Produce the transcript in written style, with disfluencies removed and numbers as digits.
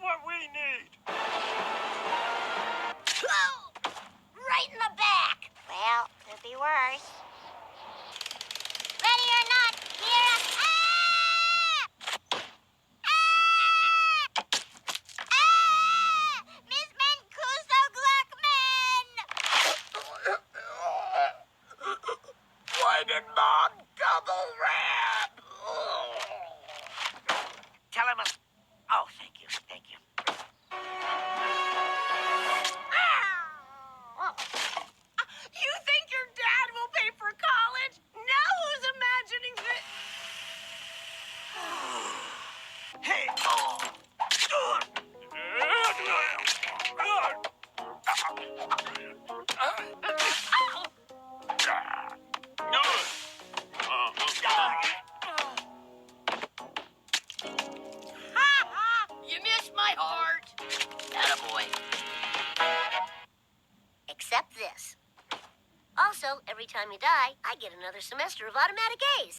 what we need. Oh, right in the back. Well, could be worse. Ready or not, here I... Miss Mancuso Gluckman! Why did Mom double wrap? Tell him. Oh, thank you. Thank you. You think your dad will pay for college? Now who's imagining that? Hey, You missed my heart. Attaboy. Except this. Also, every time you die, I get another semester of automatic A's.